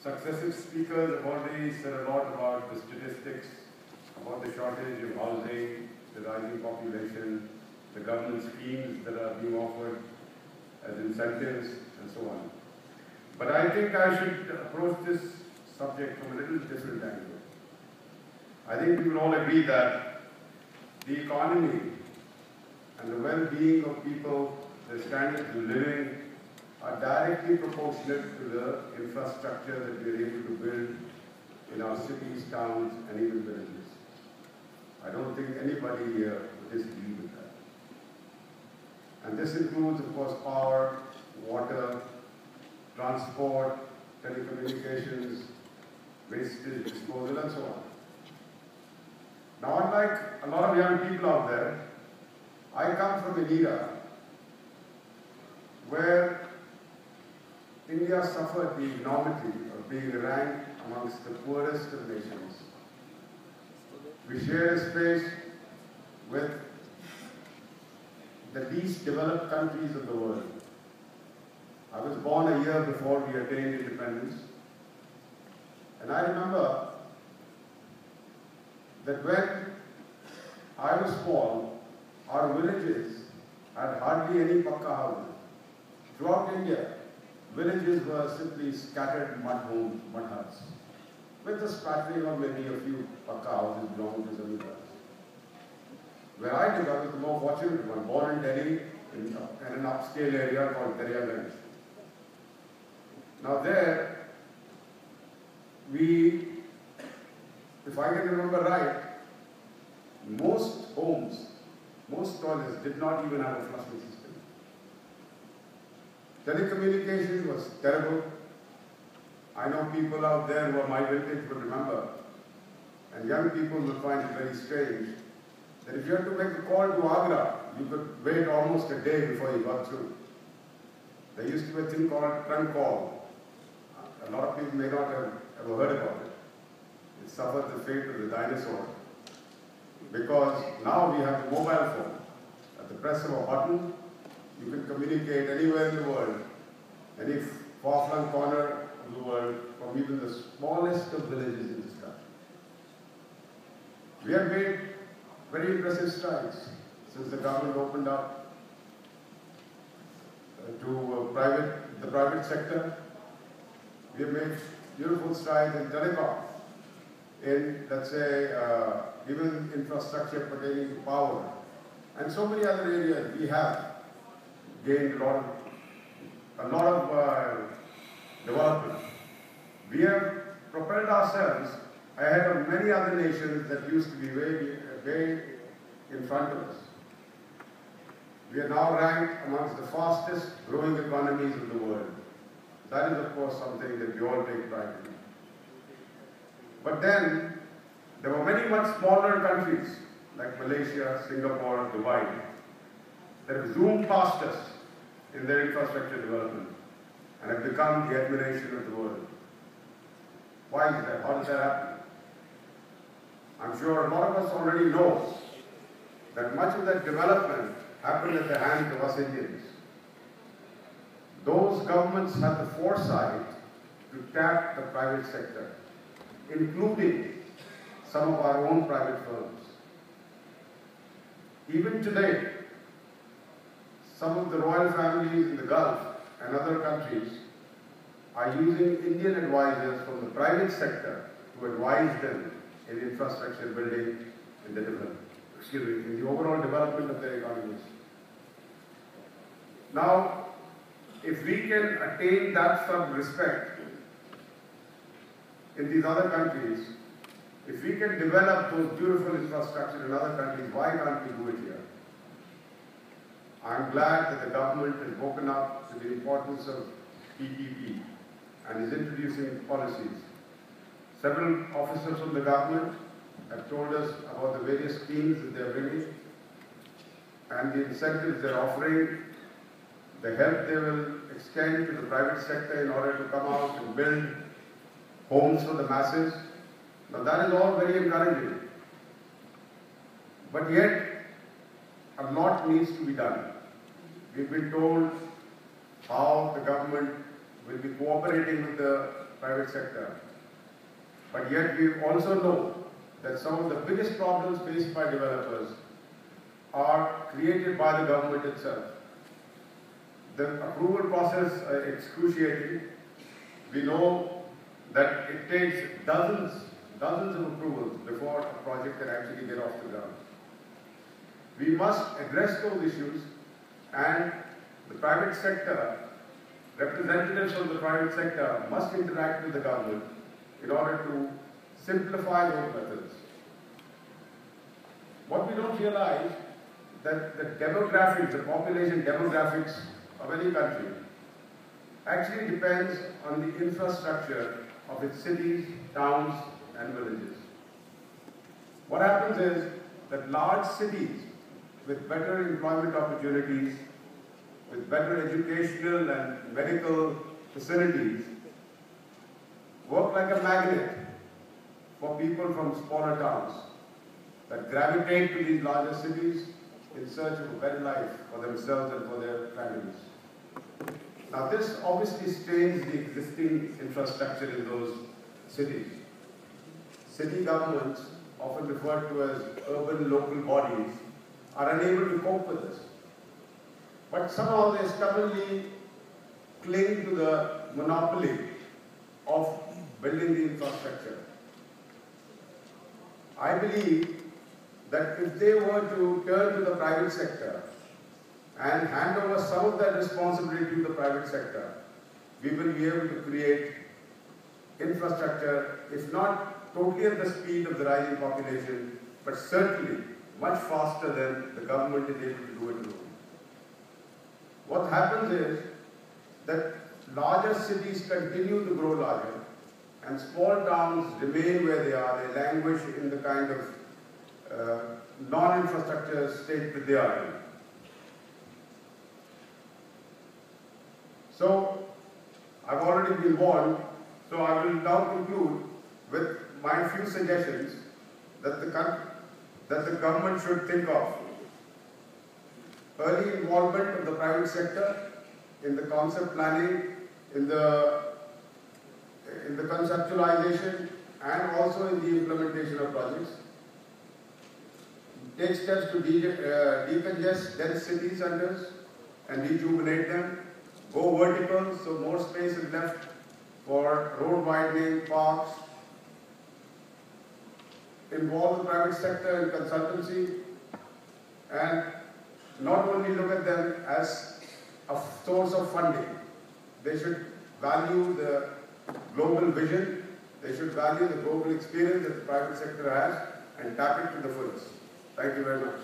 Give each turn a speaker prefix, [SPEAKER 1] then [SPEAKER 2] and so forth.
[SPEAKER 1] Successive speakers have already said a lot about the statistics, about the shortage of housing, the rising population, the government schemes that are being offered as incentives, and so on. But I think I should approach this subject from a little different angle. I think we will all agree that the economy and the well-being of people, their standards of living, are directly proportionate to the infrastructure that we are able to build in our cities, towns, and even villages. I don't think anybody here would disagree with that. And this includes, of course, power, water, transport, telecommunications, wastage disposal, and so on. Now, unlike a lot of young people out there, I come from an era where India suffered the enormity of being ranked amongst the poorest of nations. We shared a space with the least developed countries of the world. I was born a year before we attained independence, and I remember that when I was small, our villages had hardly any pakka houses. Throughout India, villages were simply scattered mud homes, mud huts, with a splattering of maybe a few pakka houses belonging to zamindars. Where I lived, I was the more fortunate one, born in Delhi, in an upscale area called Daryaganj. Now there, if I can remember right, most homes, most toilets did not even have a flushing system. Telecommunications was terrible. I know people out there who are my vintage would remember, and young people will find it very strange, that if you had to make a call to Agra, you could wait almost a day before you got through. There used to be a thing called trunk call. A lot of people may not have ever heard about it. It suffered the fate of the dinosaur. Because now we have a mobile phone. At the press of a button, you can communicate anywhere in the world, any far-flung corner of the world, from even the smallest of villages in this country. We have made very impressive strides since the government opened up to the private sector. We have made beautiful strides in telecom, in, let's say, even infrastructure pertaining to power, and so many other areas. We have gained a lot of development. We have propelled ourselves ahead of many other nations that used to be way in front of us. We are now ranked amongst the fastest growing economies of the world. That is, of course, something that we all take pride in. But then, there were many much smaller countries, like Malaysia, Singapore, Dubai, that have zoomed past us in their infrastructure development and have become the admiration of the world. Why is that? How does that happen? I'm sure a lot of us already know that much of that development happened at the hands of us Indians. Those governments had the foresight to tap the private sector, including some of our own private firms. Even today, some of the royal families in the Gulf and other countries are using Indian advisors from the private sector to advise them in infrastructure building in the overall development of their economies. Now, if we can attain that sort of respect in these other countries, if we can develop those beautiful infrastructure in other countries, why can't we do it here? I'm glad that the government has woken up to the importance of PPP and is introducing policies. Several officers from the government have told us about the various schemes that they are bringing and the incentives they are offering, the help they will extend to the private sector in order to come out and build homes for the masses. Now that is all very encouraging. But yet, a lot needs to be done. We've been told how the government will be cooperating with the private sector. But yet we also know that some of the biggest problems faced by developers are created by the government itself. The approval process is excruciating. We know that it takes dozens of approvals before a project can actually get off the ground. We must address those issues, and the private sector, representatives from the private sector must interact with the government in order to simplify those methods. What we don't realize that the demographics, the population demographics of any country actually depends on the infrastructure of its cities, towns and villages. What happens is that large cities with better employment opportunities, with better educational and medical facilities, work like a magnet for people from smaller towns that gravitate to these larger cities in search of a better life for themselves and for their families. Now this obviously strains the existing infrastructure in those cities. City governments, often referred to as urban local bodies, are unable to cope with this. But somehow they stubbornly cling to the monopoly of building the infrastructure. I believe that if they were to turn to the private sector and hand over some of that responsibility to the private sector, we will be able to create infrastructure, if not totally at the speed of the rising population, but certainly much faster than the government is able to do it alone. What happens is that larger cities continue to grow larger and small towns remain where they are. They languish in the kind of non-infrastructure state that they are in. So, I've already been warned, so I will now conclude with my few suggestions that the government should think of. Early involvement of the private sector in the concept planning, in the conceptualization and also in the implementation of projects. Take steps to decongest dense city centers and rejuvenate them. Go vertical, so more space is left for road widening, parks. Involve the private sector in consultancy and not only look at them as a source of funding. They should value the global vision, they should value the global experience that the private sector has and tap it to the fullest. Thank you very much.